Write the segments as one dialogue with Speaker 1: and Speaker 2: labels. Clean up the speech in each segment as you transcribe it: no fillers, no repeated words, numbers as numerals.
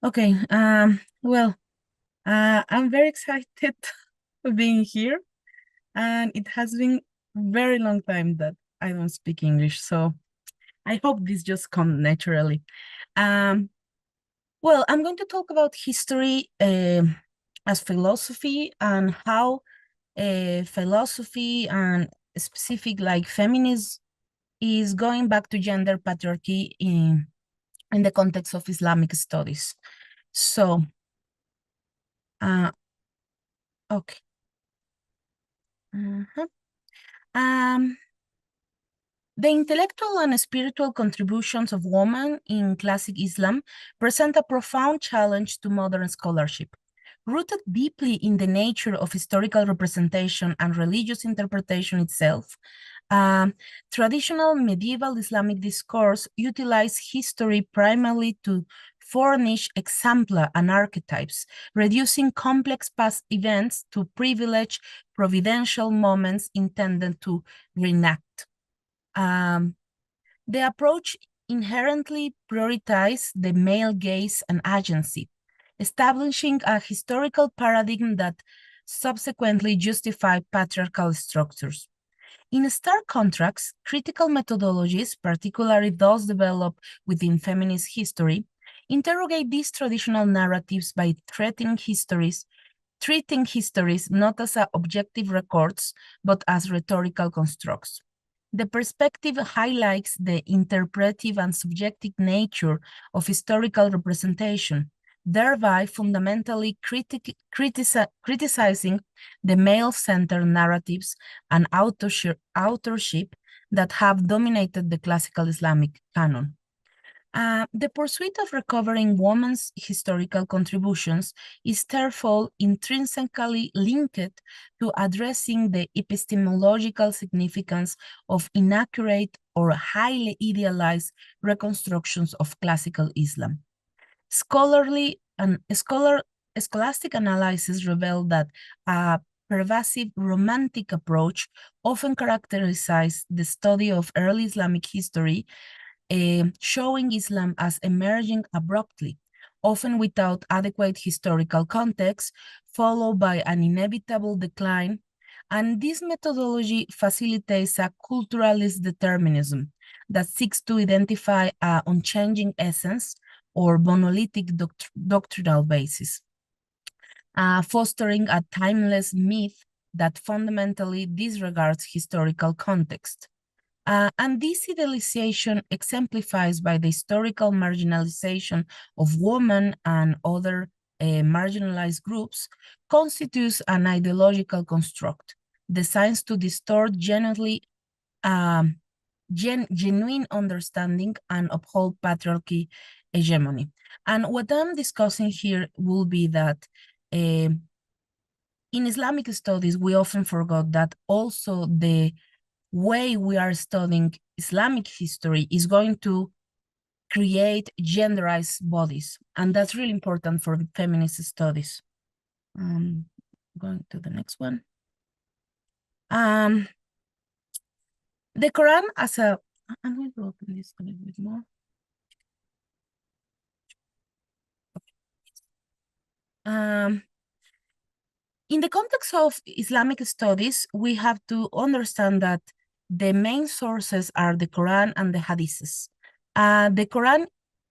Speaker 1: Okay. Well, I'm very excited for being here, and it has been very long time that I don't speak English, so I hope this just comes naturally. Um, well, I'm going to talk about history as philosophy and how philosophy and specific like feminism is going back to gender patriarchy in the context of Islamic studies. So, uh, okay. Mhm. Um, the intellectual and spiritual contributions of women in classic Islam present a profound challenge to modern scholarship. Rooted deeply in the nature of historical representation and religious interpretation itself, um, traditional medieval Islamic discourse utilized history primarily to furnish exemplar and archetypes, reducing complex past events to privileged providential moments intended to reenact. Um, the approach inherently prioritizes the male gaze and agency, establishing a historical paradigm that subsequently justified patriarchal structures. In stark contrast, critical methodologies, particularly those developed within feminist history, interrogate these traditional narratives by treating histories not as objective records, but as rhetorical constructs. The perspective highlights the interpretive and subjective nature of historical representation, thereby fundamentally criticizing the male-centered narratives and authorship that have dominated the classical Islamic canon. The pursuit of recovering women's historical contributions is therefore intrinsically linked to addressing the epistemological significance of inaccurate or highly idealized reconstructions of classical Islam. Scholastic analysis reveal that a pervasive romantic approach often characterizes the study of early Islamic history, showing Islam as emerging abruptly, often without adequate historical context, followed by an inevitable decline. And this methodology facilitates a culturalist determinism that seeks to identify an unchanging essence or monolithic doctrinal basis, fostering a timeless myth that fundamentally disregards historical context. And this idealization, exemplifies by the historical marginalization of women and other marginalized groups, constitutes an ideological construct designed to distort um, genuine understanding and uphold patriarchy hegemony. And what I'm discussing here will be that in Islamic studies, we often forgot that also the way we are studying Islamic history is going to create genderized bodies. And that's really important for feminist studies. Going to the next one. The Quran as a, I'm going to open this a little bit more. In the context of Islamic studies, we have to understand that the main sources are the Quran and the Hadiths. The Quran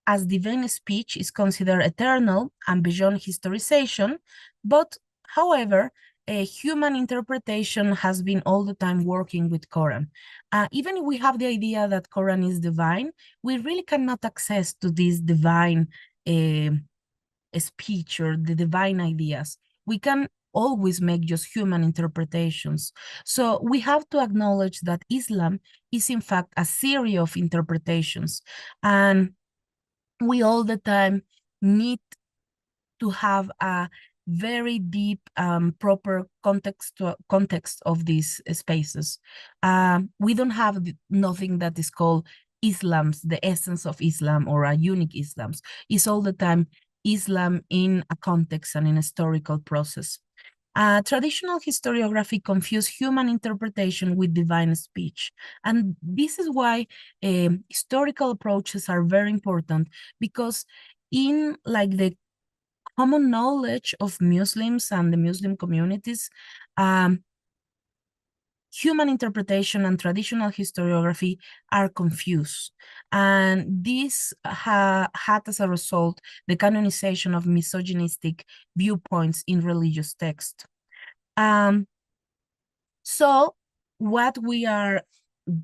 Speaker 1: as divine speech is considered eternal and beyond historization, but however, a human interpretation has been all the time working with Quran. Even if we have the idea that Quran is divine, we really cannot access to this divine speech or the divine ideas. We can always make just human interpretations. So we have to acknowledge that Islam is in fact a series of interpretations, and we all the time need to have a very deep, proper context of these spaces. We don't have nothing that is called Islam's, the essence of Islam or a unique Islam's. It's all the time Islam in a context and in a historical process. Traditional historiography confuse human interpretation with divine speech. And this is why historical approaches are very important, because in like the common knowledge of Muslims and the Muslim communities, human interpretation and traditional historiography are confused. And this had as a result the canonization of misogynistic viewpoints in religious texts. So what we are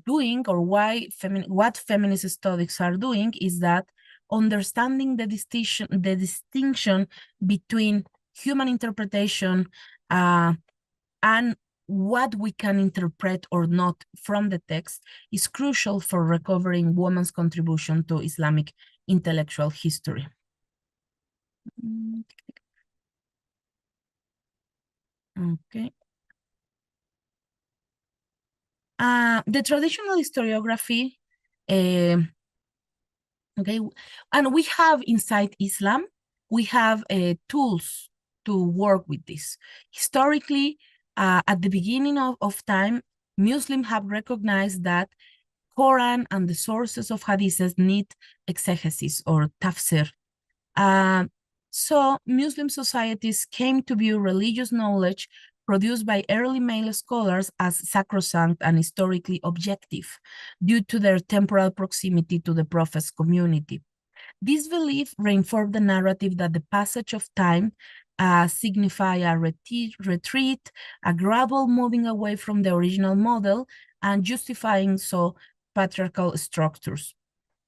Speaker 1: doing, or what feminist studies are doing, is that understanding the distinction between human interpretation and what we can interpret or not from the text is crucial for recovering women's contribution to Islamic intellectual history. Okay. The traditional historiography, okay, and we have inside Islam, we have tools to work with this. Historically, at the beginning of time, Muslims have recognized that Quran and the sources of hadiths need exegesis or tafsir. So Muslim societies came to view religious knowledge produced by early male scholars as sacrosanct and historically objective due to their temporal proximity to the Prophet's community. This belief reinforced the narrative that the passage of time signify a retreat, a gradual moving away from the original model, and justifying so patriarchal structures.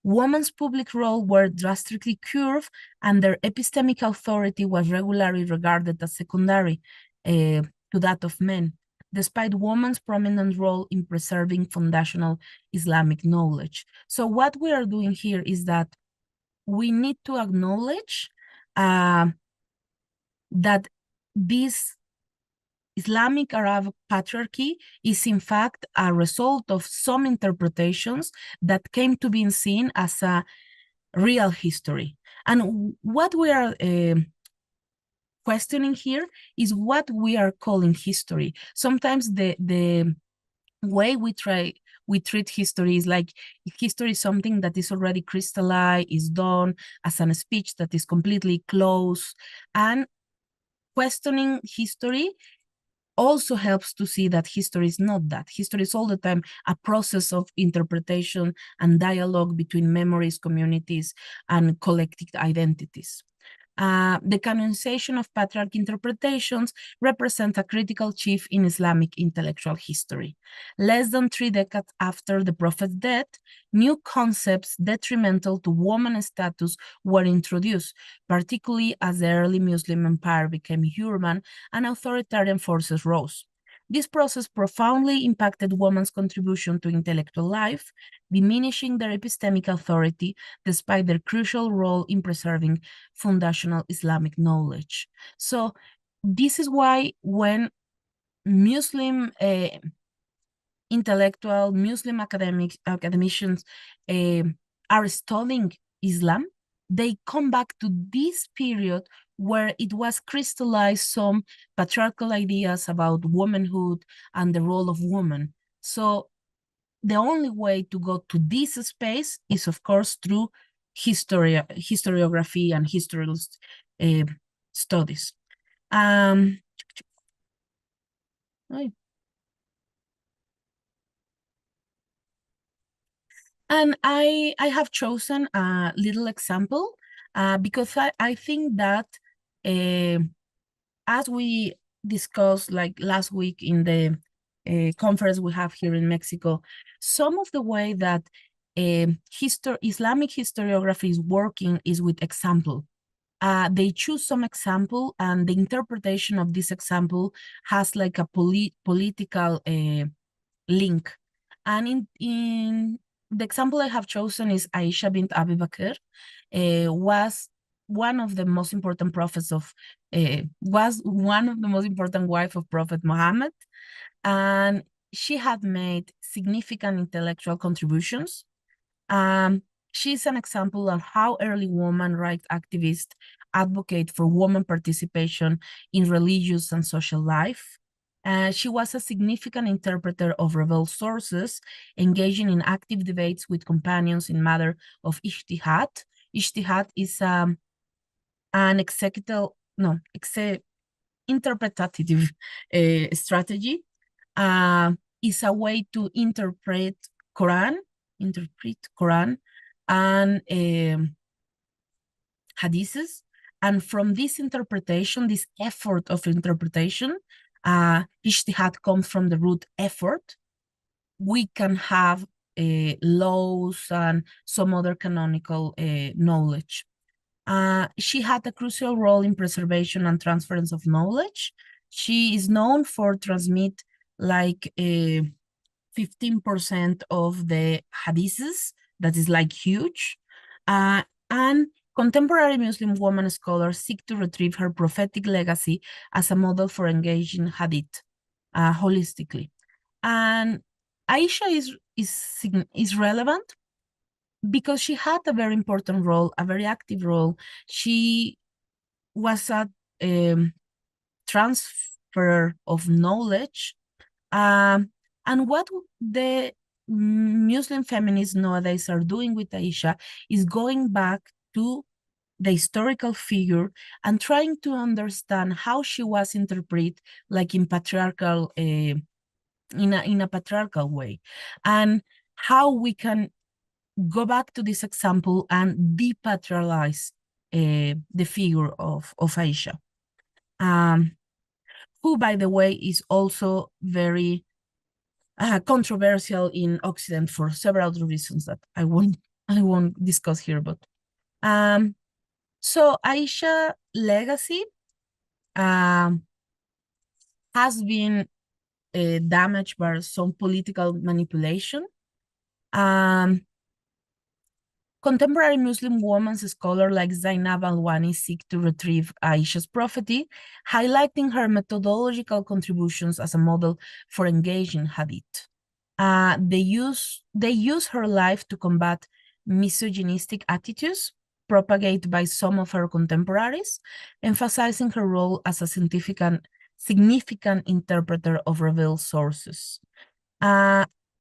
Speaker 1: Women's public role were drastically curved, and their epistemic authority was regularly regarded as secondary to that of men, despite women's prominent role in preserving foundational Islamic knowledge. So what we are doing here is that we need to acknowledge that this Islamic Arab patriarchy is in fact a result of some interpretations that came to be seen as a real history. And what we are questioning here is what we are calling history. Sometimes the way we treat history is like history is something that is already crystallized, is done as a speech that is completely closed. And questioning history also helps to see that history is not that. History is all the time a process of interpretation and dialogue between memories, communities, and collective identities. The canonization of patriarch interpretations represents a critical shift in Islamic intellectual history. Less than 3 decades after the Prophet's death, new concepts detrimental to women's status were introduced, particularly as the early Muslim empire became urban and authoritarian forces rose. This process profoundly impacted women's contribution to intellectual life, diminishing their epistemic authority despite their crucial role in preserving foundational Islamic knowledge. So this is why when Muslim intellectual, Muslim academicians are studying Islam, they come back to this period where it was crystallized some patriarchal ideas about womanhood and the role of woman. So the only way to go to this space is, of course, through historiography and historical studies. And I have chosen a little example because I think that as we discussed like last week in the conference we have here in Mexico, some of the way that Islamic historiography is working is with example. They choose some example, and the interpretation of this example has like a political link. And in the example I have chosen is Aisha bint Abi Bakr, was one of the most important prophets of, was one of the most important wife of Prophet Muhammad. And she had made significant intellectual contributions. She's an example of how early women rights activists advocate for women participation in religious and social life. She was a significant interpreter of rebel sources, engaging in active debates with companions in matter of ijtihad. Ijtihad is an interpretative strategy. Is a way to interpret Quran and hadiths. And from this interpretation, this effort of interpretation, ijtihad comes from the root effort. We can have laws and some other canonical knowledge. She had a crucial role in preservation and transference of knowledge. She is known for transmit like 15% of the hadiths. That is like huge. And contemporary Muslim women scholars seek to retrieve her prophetic legacy as a model for engaging hadith holistically. And Aisha is relevant because she had a very important role, a very active role. She was a transfer of knowledge. And what the Muslim feminists nowadays are doing with Aisha is going back to the historical figure and trying to understand how she was interpreted like in patriarchal in a patriarchal way, and how we can go back to this example and depatriarchalize the figure of Aisha, who, by the way, is also very controversial in Occident for several reasons that I won't discuss here. But so Aisha legacy has been damaged by some political manipulation. Contemporary Muslim women scholars like Zainab Alwani seek to retrieve Aisha's prophecy, highlighting her methodological contributions as a model for engaging hadith. They use her life to combat misogynistic attitudes propagated by some of her contemporaries, emphasizing her role as a significant interpreter of revealed sources.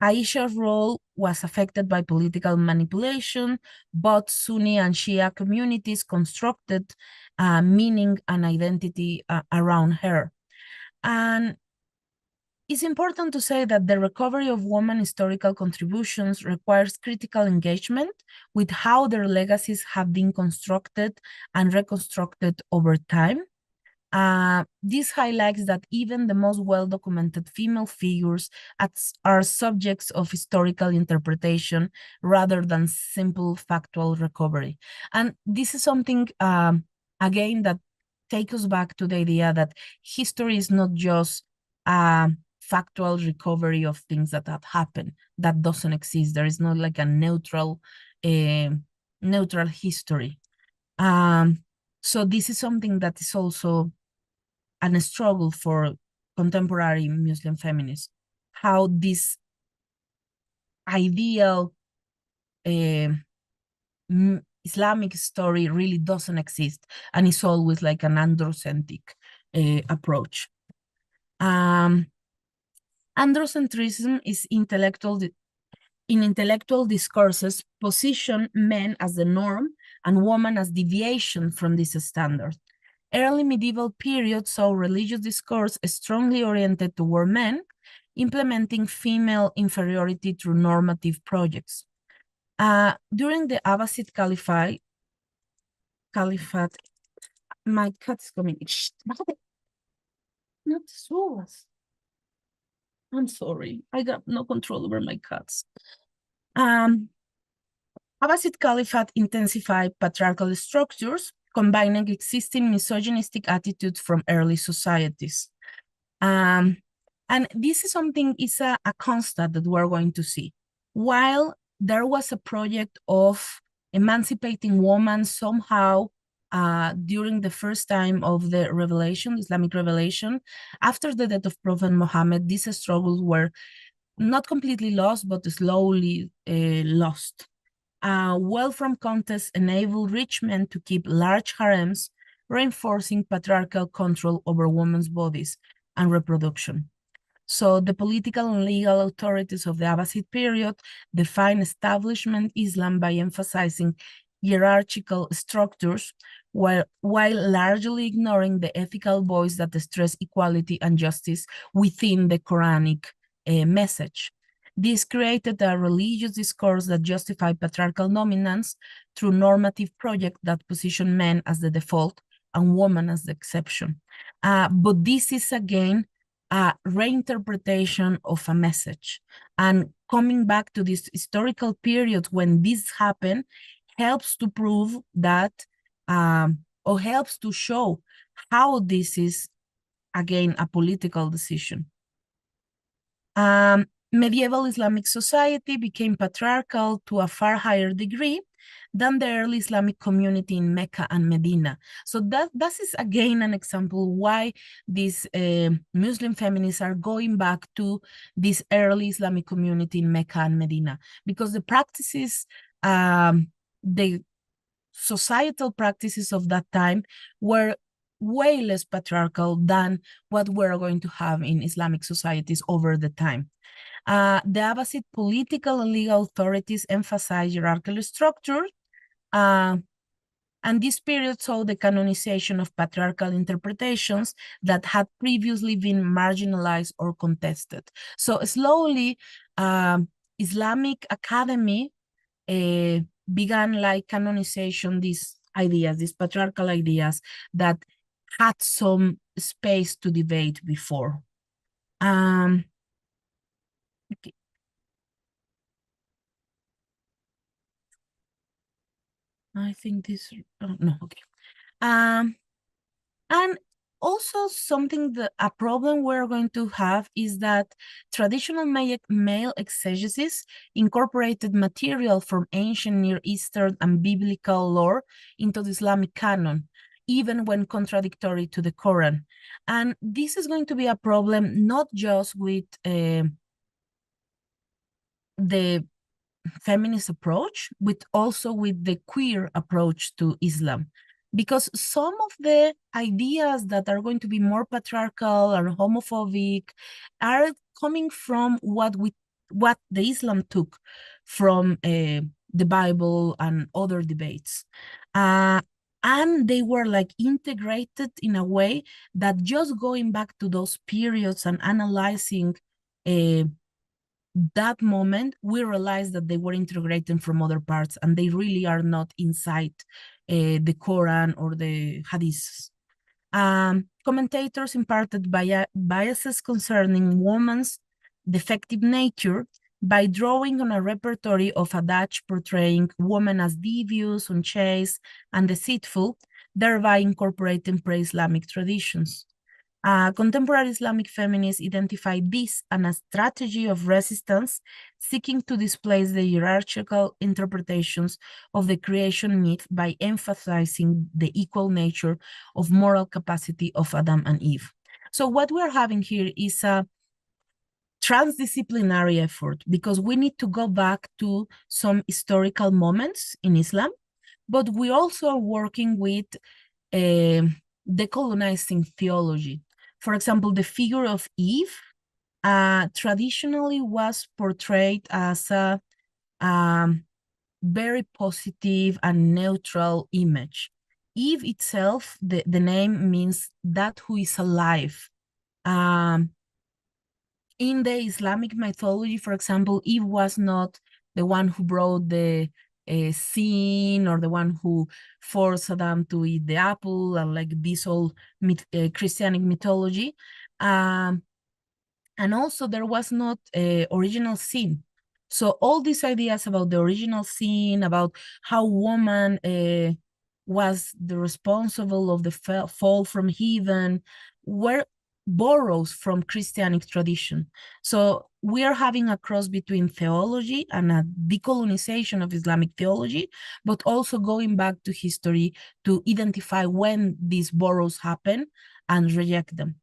Speaker 1: Aisha's role was affected by political manipulation. Both Sunni and Shia communities constructed meaning and identity around her. And it's important to say that the recovery of women's historical contributions requires critical engagement with how their legacies have been constructed and reconstructed over time. This highlights that even the most well-documented female figures are subjects of historical interpretation rather than simple factual recovery. And this is something, again, that takes us back to the idea that history is not just factual recovery of things that have happened. That doesn't exist. There is not like a neutral history. So this is something that is also a struggle for contemporary Muslim feminists, how this ideal Islamic story really doesn't exist, and it's always like an androcentric approach. Androcentrism is in intellectual discourses position men as the norm and women as deviation from this standard. Early medieval period saw religious discourse strongly oriented toward men, implementing female inferiority through normative projects. During the Abbasid Caliphate, my cat's coming. Not swallows. I'm sorry, I got no control over my cats. Abbasid Caliphate intensified patriarchal structures, combining existing misogynistic attitudes from early societies. And this is something, is a constant that we're going to see. While there was a project of emancipating women somehow during the first time of the revelation, Islamic revelation, after the death of Prophet Muhammad, these struggles were not completely lost, but slowly lost. Wealth from contests enabled rich men to keep large harems, reinforcing patriarchal control over women's bodies and reproduction. So the political and legal authorities of the Abbasid period defined establishment Islam by emphasizing hierarchical structures, while largely ignoring the ethical voice that stress equality and justice within the Quranic message. This created a religious discourse that justified patriarchal dominance through normative projects that position men as the default and women as the exception. But this is again a reinterpretation of a message. And coming back to this historical period when this happened helps to prove that, or helps to show how this is, again, a political decision. Medieval Islamic society became patriarchal to a far higher degree than the early Islamic community in Mecca and Medina. So that is again an example why these Muslim feminists are going back to this early Islamic community in Mecca and Medina, because the practices, the societal practices of that time were way less patriarchal than what we're going to have in Islamic societies over the time. The Abbasid political and legal authorities emphasized hierarchical structure, and this period saw the canonization of patriarchal interpretations that had previously been marginalized or contested. So slowly, Islamic academy began like canonization, these ideas, these patriarchal ideas that had some space to debate before. Okay. I think this, no, okay. And also something that a problem we're going to have is that traditional male exegesis incorporated material from ancient Near Eastern and biblical lore into the Islamic canon, even when contradictory to the Quran. And this is going to be a problem not just with the feminist approach, but also with the queer approach to Islam. Because some of the ideas that are going to be more patriarchal or homophobic are coming from what the Islam took from the Bible and other debates. And they were like integrated in a way that just going back to those periods and analyzing that moment, we realized that they were integrated from other parts and they really are not inside the Quran or the Hadiths. Commentators imparted biases concerning women's defective nature by drawing on a repertory of adage portraying women as devious, unchaste, and deceitful, thereby incorporating pre-Islamic traditions. Contemporary Islamic feminists identify this as a strategy of resistance, seeking to displace the hierarchical interpretations of the creation myth by emphasizing the equal nature of moral capacity of Adam and Eve. So what we're having here is a transdisciplinary effort, because we need to go back to some historical moments in Islam, but we also are working with decolonizing theology. For example, the figure of Eve traditionally was portrayed as a very positive and neutral image. Eve itself, the name means that who is alive. In the Islamic mythology, for example, Eve was not the one who brought the sin or the one who forced Adam to eat the apple, and like this whole Christianic mythology. And also there was not original sin. So all these ideas about the original sin, about how woman was the responsible of the fall from heaven, were borrows from Christianic tradition. So we are having a cross between theology and a decolonization of Islamic theology, but also going back to history to identify when these borrows happen and reject them.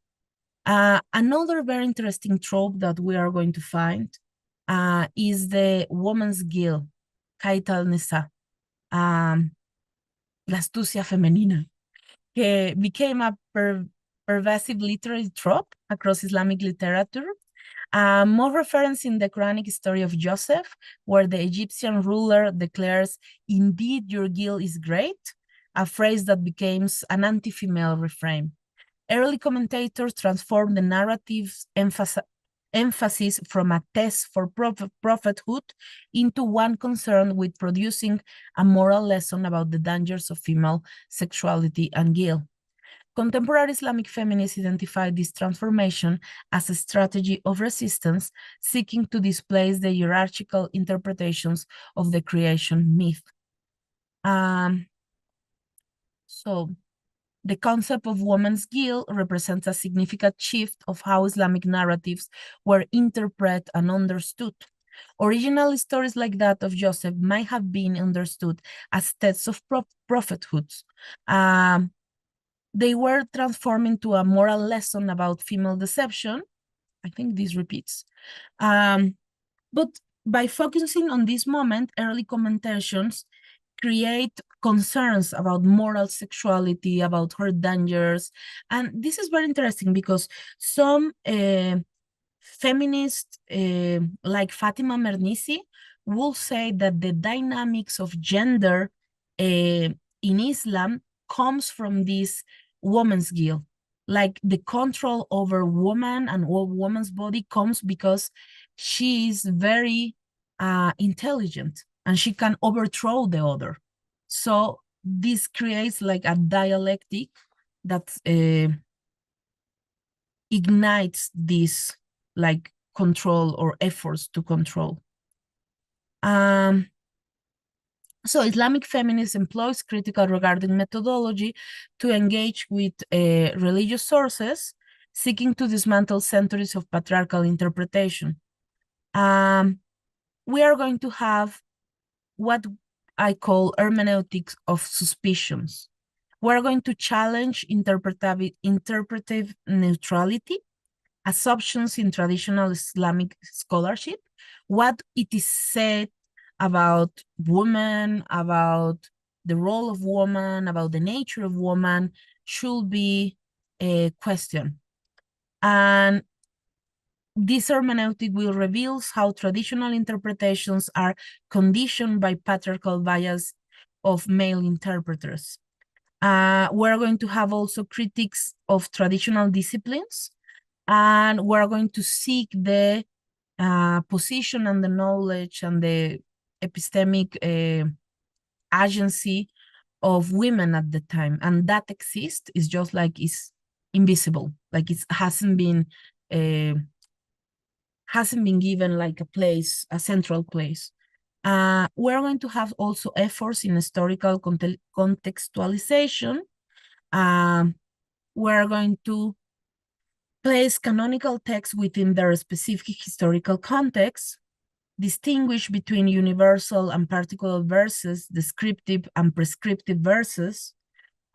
Speaker 1: Another very interesting trope that we are going to find is the woman's guilt, Kait al-Nisa, la astucia femenina, que became a pervasive literary trope across Islamic literature, more reference in the Quranic story of Joseph, where the Egyptian ruler declares, "Indeed, your guilt is great," a phrase that becomes an anti-female refrain. Early commentators transformed the narrative's emphasis from a test for prophethood into one concerned with producing a moral lesson about the dangers of female sexuality and guilt. Contemporary Islamic feminists identify this transformation as a strategy of resistance, seeking to displace the hierarchical interpretations of the creation myth. So the concept of woman's guilt represents a significant shift of how Islamic narratives were interpreted and understood. Original stories like that of Joseph might have been understood as texts of prophethoods. They were transformed into a moral lesson about female deception. I think this repeats. But by focusing on this moment, early commentations create concerns about moral sexuality, about her dangers. And this is very interesting because some feminists like Fatima Mernissi will say that the dynamics of gender in Islam comes from this woman's guilt. Like the control over woman and woman's body comes because she is very intelligent and she can overthrow the other. So this creates like a dialectic that ignites this like control or efforts to control. So Islamic feminism employs critical regarding methodology to engage with religious sources, seeking to dismantle centuries of patriarchal interpretation. We are going to have what I call hermeneutics of suspicions. We're going to challenge interpretive neutrality, assumptions in traditional Islamic scholarship, what it is said about women, about the role of woman, about the nature of woman should be a question. And this hermeneutic will reveal how traditional interpretations are conditioned by patriarchal bias of male interpreters. We're going to have also critiques of traditional disciplines, and we're going to seek the position and the knowledge and the epistemic agency of women at the time. And that exists, is just like it's invisible, like it hasn't been given like a place, a central place. We're going to have also efforts in historical contextualization. We're going to place canonical texts within their specific historical context, distinguish between universal and particular verses, descriptive and prescriptive verses,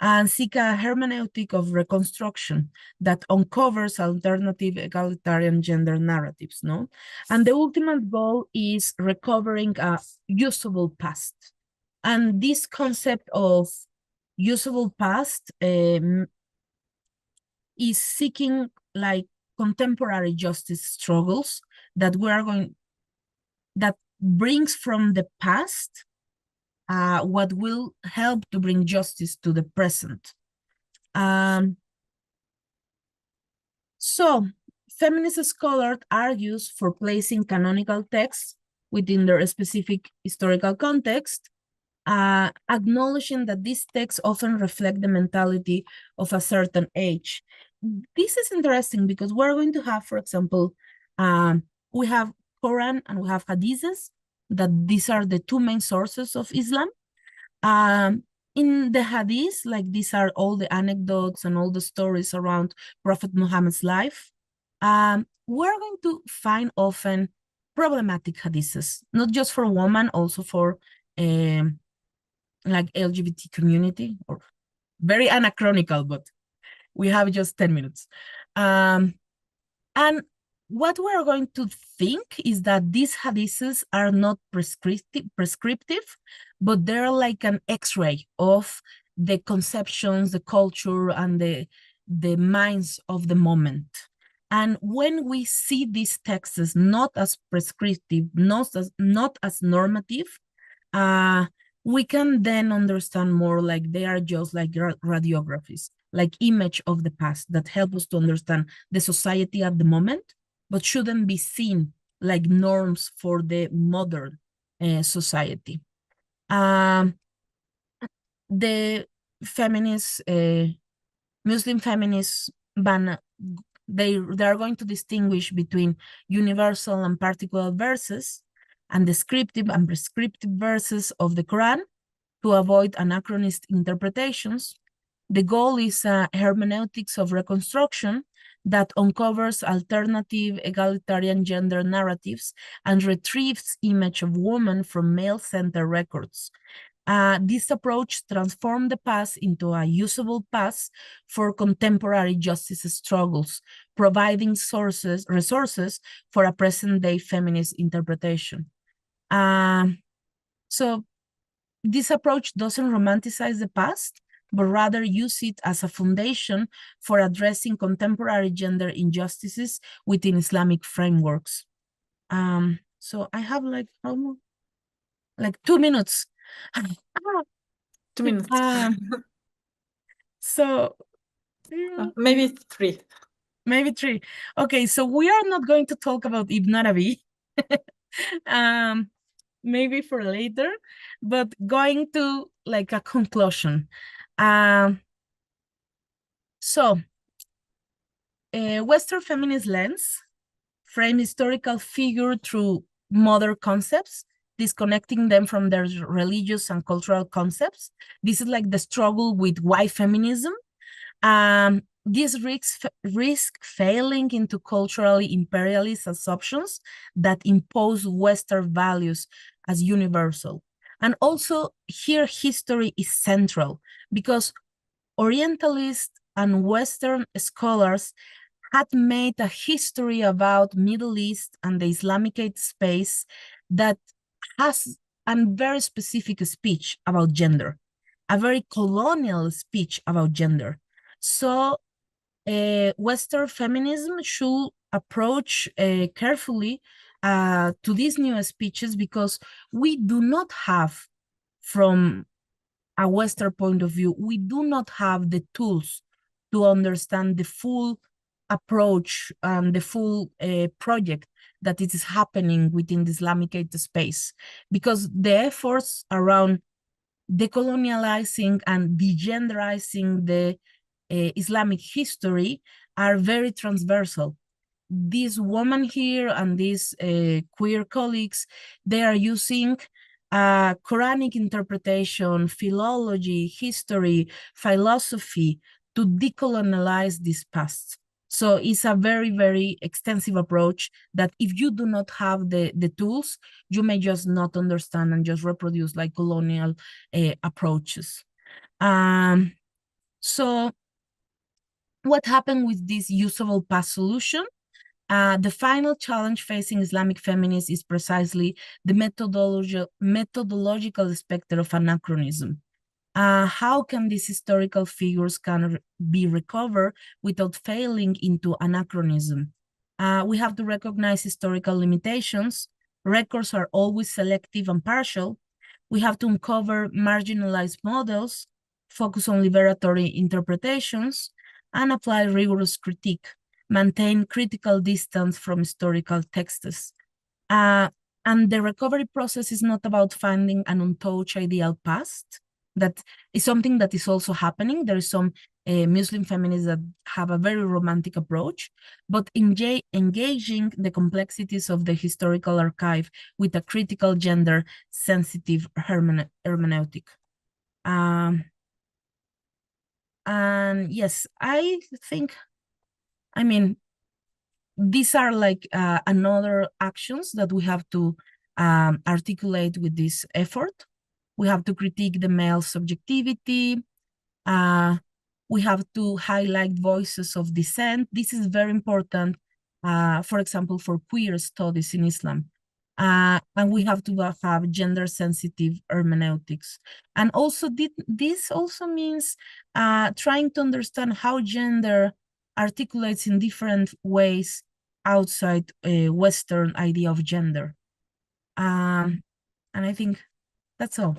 Speaker 1: and seek a hermeneutic of reconstruction that uncovers alternative egalitarian gender narratives, no? And the ultimate goal is recovering a usable past. And this concept of usable past is seeking like contemporary justice struggles that that brings from the past what will help to bring justice to the present. So feminist scholar argues for placing canonical texts within their specific historical context, acknowledging that these texts often reflect the mentality of a certain age. This is interesting because we're going to have, for example, we have Quran and we have Hadiths, that these are the two main sources of Islam. In the Hadith, like these are all the anecdotes and all the stories around Prophet Muhammad's life. We're going to find often problematic Hadiths, not just for women, also for like LGBT community, or very anachronical, but we have just 10 minutes. And what we're going to think is that these hadiths are not prescriptive, but they're like an X-ray of the conceptions, the culture, and the minds of the moment. And when we see these texts not as prescriptive, not as normative, we can then understand more like they are just like radiographies, like image of the past that help us to understand the society at the moment, but shouldn't be seen like norms for the modern society. The feminists, Muslim feminists, they are going to distinguish between universal and particular verses and descriptive and prescriptive verses of the Quran to avoid anachronistic interpretations. The goal is a hermeneutics of reconstruction that uncovers alternative egalitarian gender narratives and retrieves image of women from male-centered records. This approach transformed the past into a usable past for contemporary justice struggles, providing resources for a present-day feminist interpretation. So this approach doesn't romanticize the past, but rather use it as a foundation for addressing contemporary gender injustices within Islamic frameworks. So I have like almost like 2 minutes.
Speaker 2: 2 minutes.
Speaker 1: So
Speaker 2: maybe 3.
Speaker 1: Maybe 3. Okay, so we are not going to talk about Ibn Arabi. Maybe for later, but going to like a conclusion. Western feminist lens frame historical figure through modern concepts, disconnecting them from their religious and cultural concepts. This is like the struggle with white feminism. This risk failing into culturally imperialist assumptions that impose Western values as universal. And also here history is central because Orientalist and Western scholars had made a history about Middle East and the Islamicate space that has a very specific speech about gender, a very colonial speech about gender. So Western feminism should approach carefully to these new speeches because we do not have, from a Western point of view, we do not have the tools to understand the full approach and the full project that it is happening within the Islamicate space, because the efforts around decolonializing and degenderizing the Islamic history are very transversal. This woman here and these queer colleagues, they are using Quranic interpretation, philology, history, philosophy to decolonialize this past. So it's a very, very extensive approach that if you do not have the tools, you may just not understand and just reproduce like colonial approaches. So what happened with this usable past solution? The final challenge facing Islamic feminists is precisely the methodological specter of anachronism. How can these historical figures be recovered without failing into anachronism? We have to recognize historical limitations. Records are always selective and partial. We have to uncover marginalized models, focus on liberatory interpretations, and apply rigorous critique, maintain critical distance from historical texts. And the recovery process is not about finding an untouched ideal past. That is something that is also happening. There is some Muslim feminists that have a very romantic approach, but engaging the complexities of the historical archive with a critical gender-sensitive hermeneutic. And yes, I think, I mean, these are like another actions that we have to articulate with this effort. We have to critique the male subjectivity. We have to highlight voices of dissent. This is very important, for example, for queer studies in Islam. And we have to have gender-sensitive hermeneutics. And also, this also means trying to understand how gender articulates in different ways outside a Western idea of gender. And I think that's all.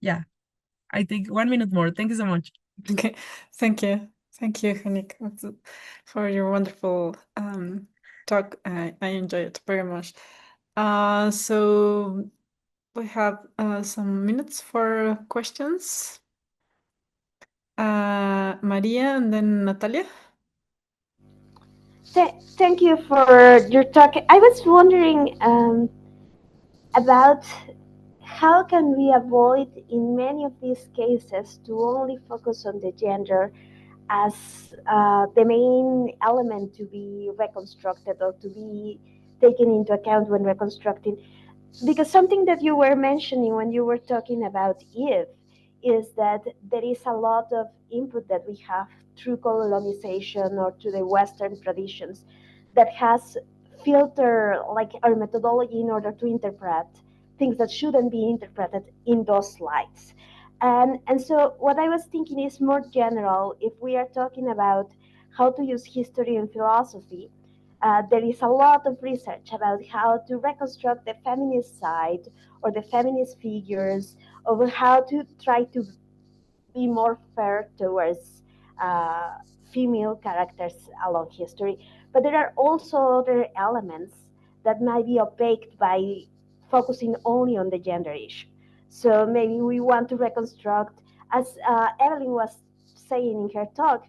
Speaker 1: yeah, I think 1 minute more. Thank you so much.
Speaker 2: Okay, thank you. Thank you, Hanik, for your wonderful talk. I enjoy it very much. So we have some minutes for questions. Maria and then Natalia.
Speaker 3: Thank you for your talk. I was wondering about how can we avoid, in many of these cases, to only focus on the gender as the main element to be reconstructed or to be taken into account when reconstructing. Because something that you were mentioning when you were talking about Eve is that there is a lot of input that we have through colonization or to the Western traditions that has filtered like our methodology in order to interpret things that shouldn't be interpreted in those lights. And so what I was thinking is more general. If we are talking about how to use history and philosophy, there is a lot of research about how to reconstruct the feminist side or the feminist figures, over how to try to be more fair towards uh, female characters along history. But there are also other elements that might be opaqued by focusing only on the gender issue. So maybe we want to reconstruct, as Evelyn was saying in her talk,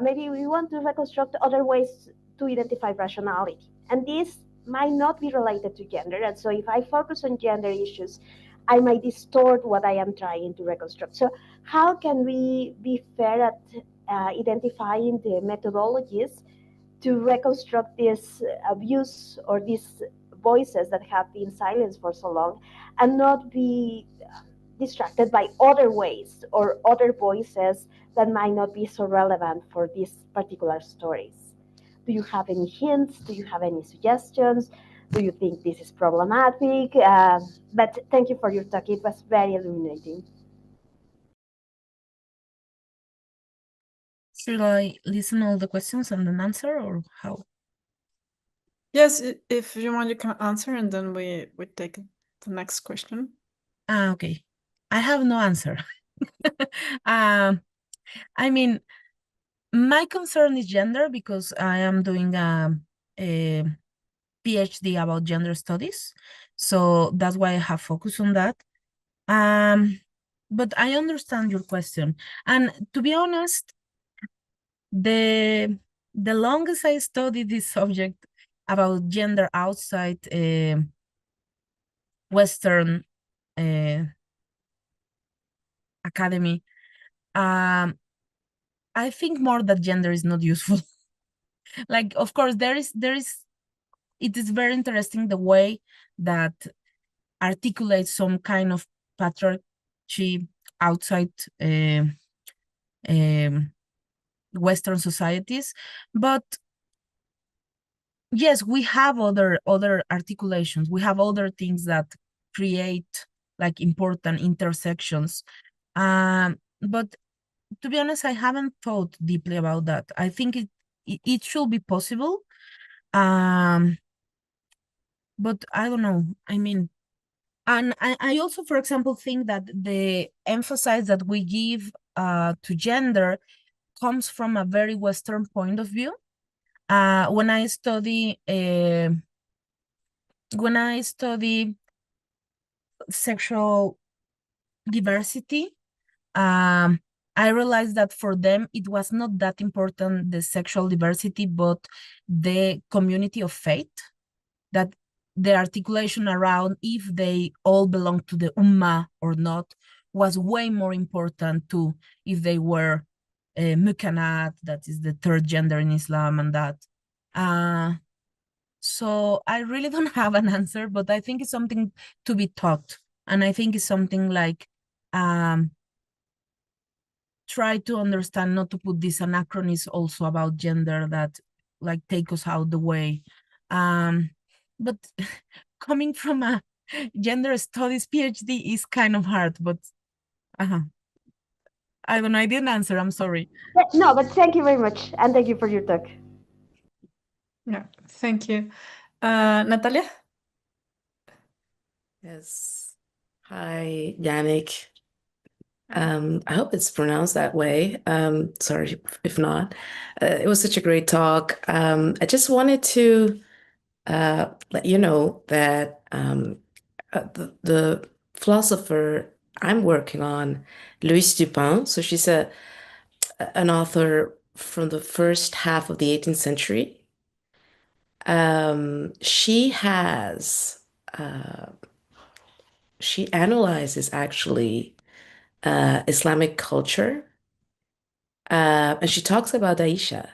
Speaker 3: maybe we want to reconstruct other ways to identify rationality. And this might not be related to gender. And so if I focus on gender issues, I might distort what I am trying to reconstruct. So how can we be fair at identifying the methodologies to reconstruct this abuse or these voices that have been silenced for so long and not be distracted by other ways or other voices that might not be so relevant for these particular stories? Do you have any hints? Do you have any suggestions? Do you think this is problematic? But thank you for your talk. It was very illuminating.
Speaker 1: Should I listen all the questions and then answer, or how?
Speaker 2: Yes, if you want, you can answer, and then we take the next question.
Speaker 1: Okay. I have no answer. I mean, my concern is gender because I am doing a PhD about gender studies. So that's why I have focused on that. But I understand your question. And to be honest, the longest I studied this subject about gender outside Western academy, I think more that gender is not useful. Like, of course, it is very interesting the way that articulates some kind of patriarchy outside Western societies, but yes, we have other articulations. We have other things that create like important intersections. But to be honest, I haven't thought deeply about that. I think it should be possible. But I don't know. I mean, and I also, for example, think that the emphasis that we give to gender comes from a very Western point of view. When I study sexual diversity, I realized that for them it was not that important, the sexual diversity, but the community of faith, that the articulation around if they all belong to the Ummah or not was way more important to if they were Mukanat, that is the third gender in Islam, and that. So I really don't have an answer, but I think it's something to be taught. And I think it's something like try to understand, not to put this anachronism also about gender that like take us out the way. But coming from a gender studies PhD is kind of hard, but I don't know, I didn't answer, I'm sorry.
Speaker 3: No, but thank you very much. And thank you for your talk.
Speaker 2: Yeah, thank you. Natalia?
Speaker 4: Yes. Hi, Yannick. I hope it's pronounced that way. Sorry if not. It was such a great talk. I just wanted to let you know that the philosopher I'm working on, Louise Dupin, so she's an author from the first half of the 18th century. She has she analyzes actually Islamic culture, and she talks about Aisha.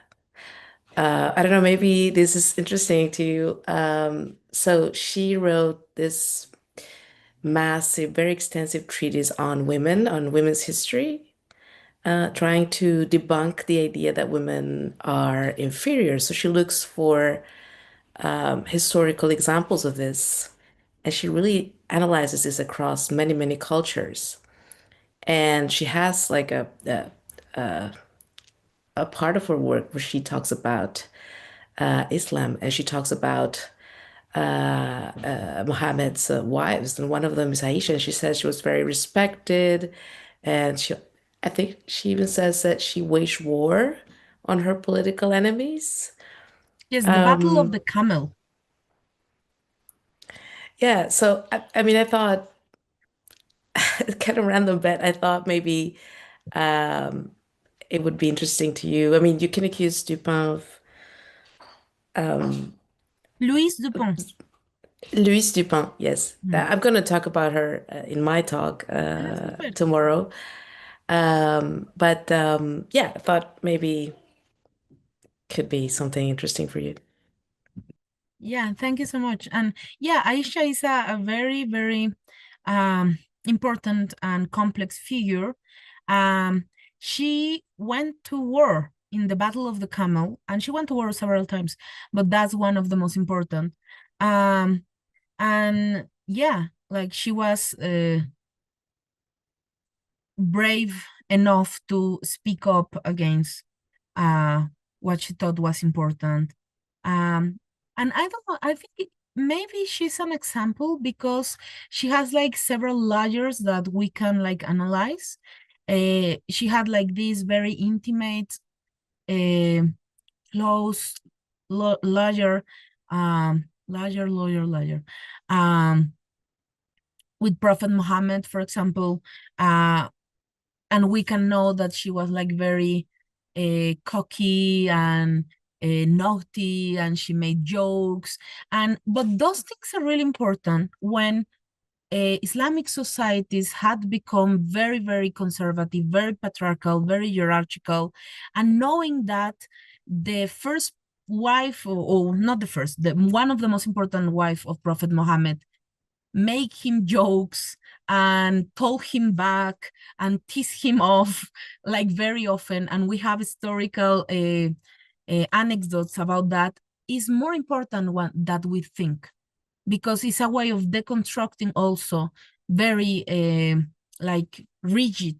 Speaker 4: I don't know, maybe this is interesting to you. So she wrote this massive, very extensive treatise on women, on women's history, trying to debunk the idea that women are inferior. So she looks for historical examples of this, and she really analyzes this across many, many cultures. And she has like a part of her work where she talks about Islam, and she talks about Muhammad's wives, and one of them is Aisha. And she says she was very respected, and I think she even says that she waged war on her political enemies.
Speaker 1: Yes, the Battle of the Camel.
Speaker 4: Yeah, so I mean, I thought kind of random bet. I thought maybe um, it would be interesting to you. I mean, you can accuse Dupin of
Speaker 1: Louise Dupin.
Speaker 4: Louise Dupin, yes.
Speaker 1: Mm.
Speaker 4: I'm going to talk about her in my talk
Speaker 1: Super.
Speaker 4: tomorrow. But yeah, I thought maybe could be something interesting for you.
Speaker 1: Yeah, thank you so much. And yeah, Aisha is a very, very important and complex figure. She went to war in the Battle of the Camel, and she went to war several times, but that's one of the most important. And yeah, like she was brave enough to speak up against what she thought was important. And I don't know, I think maybe she's an example because she has like several layers that we can like analyze. She had like this very intimate, close layer, layer, with Prophet Muhammad, for example, and we can know that she was like very cocky and naughty, and she made jokes, but those things are really important when Islamic societies had become very, very conservative, very patriarchal, very hierarchical, and knowing that the first wife, or not the first, one of the most important wife of Prophet Muhammad make him jokes and told him back and tease him off like very often, and we have historical anecdotes about that, is more important one that we think, because it's a way of deconstructing also very like rigid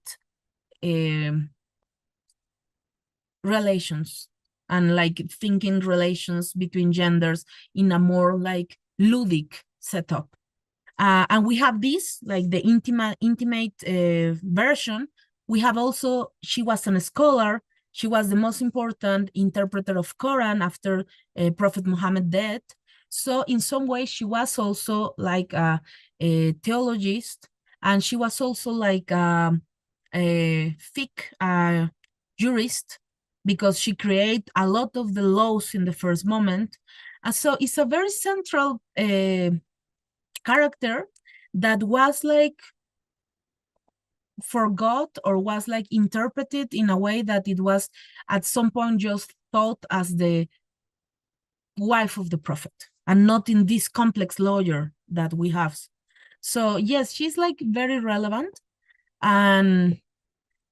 Speaker 1: relations, and like thinking relations between genders in a more like ludic setup. And we have this, like the intimate version. We have also, she was a scholar. She was the most important interpreter of Quran after Prophet Muhammad dead. So in some way, she was also like a theologist, and she was also like a fiqh jurist, because she created a lot of the laws in the first moment. And so it's a very central character that was like forgot, or was like interpreted in a way that it was at some point just thought as the wife of the prophet, and not in this complex lawyer that we have. So yes, she's like very relevant. And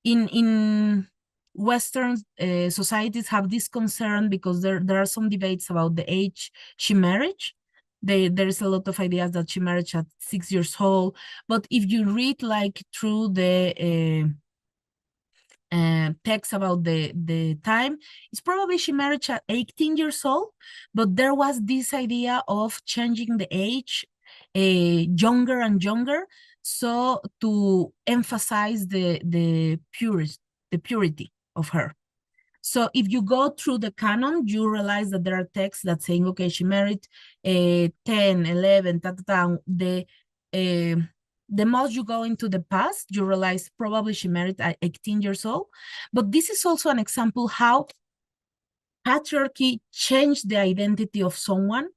Speaker 1: in Western societies have this concern, because there are some debates about the age she married. There's a lot of ideas that she married at 6 years old, but if you read like through the text about the time, it's probably she married at 18 years old, but there was this idea of changing the age younger and younger, so to emphasize the purity of her. So if you go through the canon, you realize that there are texts that saying, okay, she married 10, 11, ta, ta, ta. The most you go into the past, you realize probably she married at 18 years old. But this is also an example how patriarchy changed the identity of someone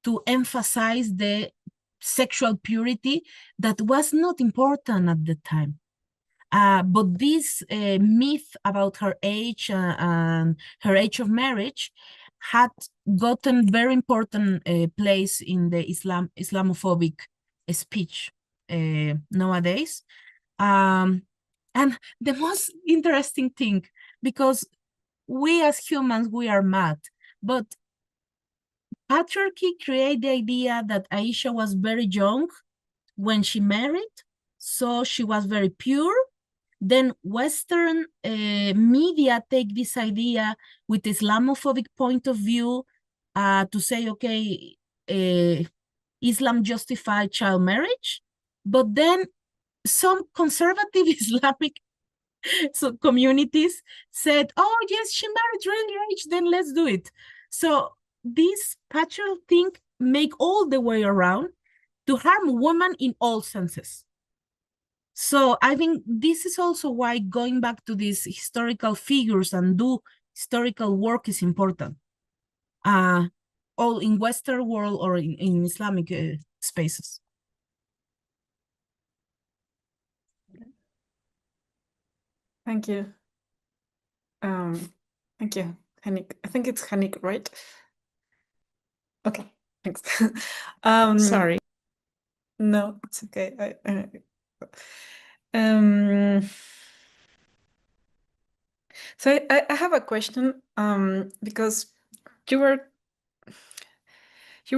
Speaker 1: to emphasize the sexual purity that was not important at the time. But this myth about her age and her age of marriage had gotten very important place in the Islamophobic speech nowadays. And the most interesting thing, because we as humans, we are mad, but patriarchy created the idea that Aisha was very young when she married, so she was very pure. Then Western media take this idea with Islamophobic point of view to say, okay, Islam justified child marriage, but then some conservative Islamic communities said, oh yes, she married really age, then let's do it. So this patriarchal thing make all the way around to harm women in all senses. So I think this is also why going back to these historical figures and do historical work is important. All in Western world or in Islamic spaces.
Speaker 2: Thank you. Thank you, Hanik. I think it's Hanik, right? Okay, thanks.
Speaker 4: Sorry.
Speaker 2: No, it's okay. Um, so I have a question because you were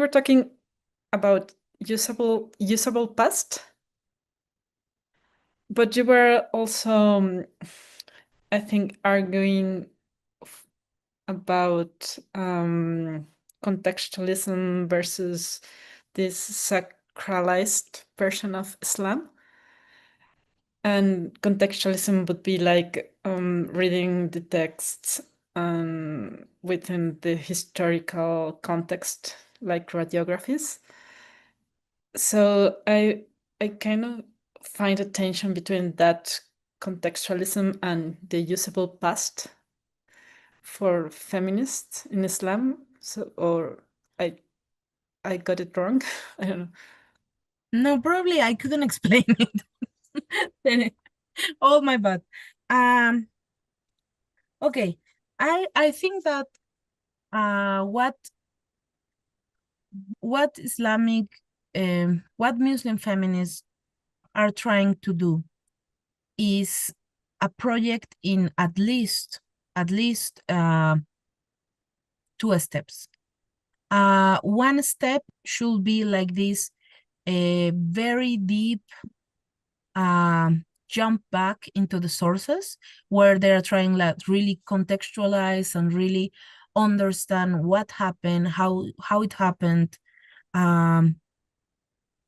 Speaker 2: talking about usable past, but you were also I think arguing about contextualism versus this sacralized version of Islam. And contextualism would be like reading the text within the historical context, like radiographies. So I kind of find a tension between that contextualism and the usable past for feminists in Islam. So, or I got it wrong. I don't know.
Speaker 1: No, probably I couldn't explain it. Oh my bad. Okay, I think that what what Muslim feminists are trying to do is a project in at least 2 steps. One step should be like this, a very deep jump back into the sources where they're trying to really contextualize and really understand what happened, how it happened,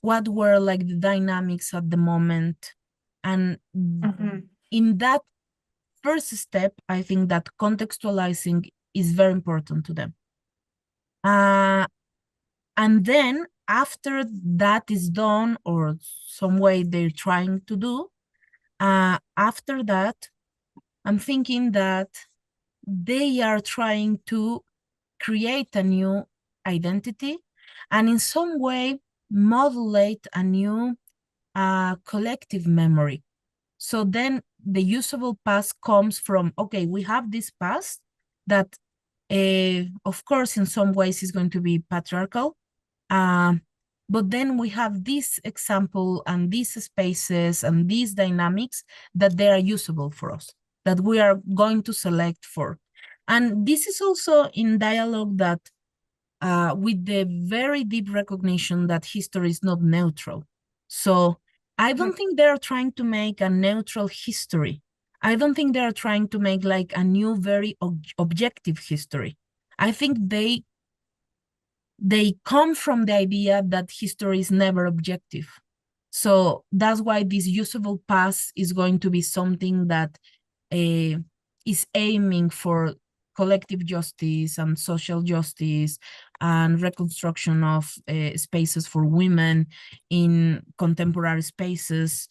Speaker 1: what were like the dynamics at the moment. And in that first step, I think that contextualizing is very important to them. And then after that is done, or some way they're trying to do, after that, I'm thinking that they are trying to create a new identity and in some way modulate a new collective memory. So then the usable past comes from, okay, we have this past that, of course, in some ways is going to be patriarchal. But then we have this example and these spaces and these dynamics that they are usable for us, that we are going to select for. And this is also in dialogue that with the very deep recognition that history is not neutral. So I don't think they're trying to make a neutral history. I don't think they're trying to make like a new, very objective history. I think they come from the idea that history is never objective. So that's why this usable past is going to be something that is aiming for collective justice and social justice and reconstruction of spaces for women in contemporary spaces.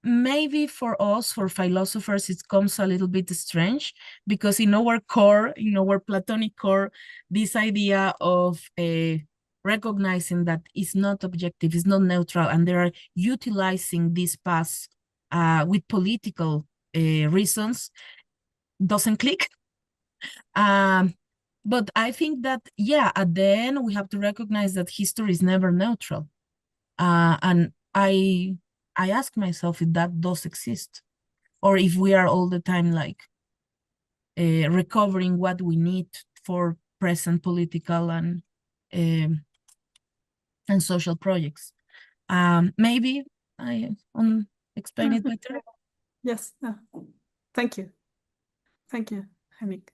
Speaker 1: Maybe for us, for philosophers, it comes a little bit strange because in our core, in our Platonic core, this idea of recognizing that it's not objective, it's not neutral, and they are utilizing this past with political reasons doesn't click. But I think that, yeah, at the end, we have to recognize that history is never neutral. And I ask myself if that does exist, or if we are all the time like recovering what we need for present political and social projects. Maybe I explain it better.
Speaker 2: Yes. Thank you. Thank you, Henrik.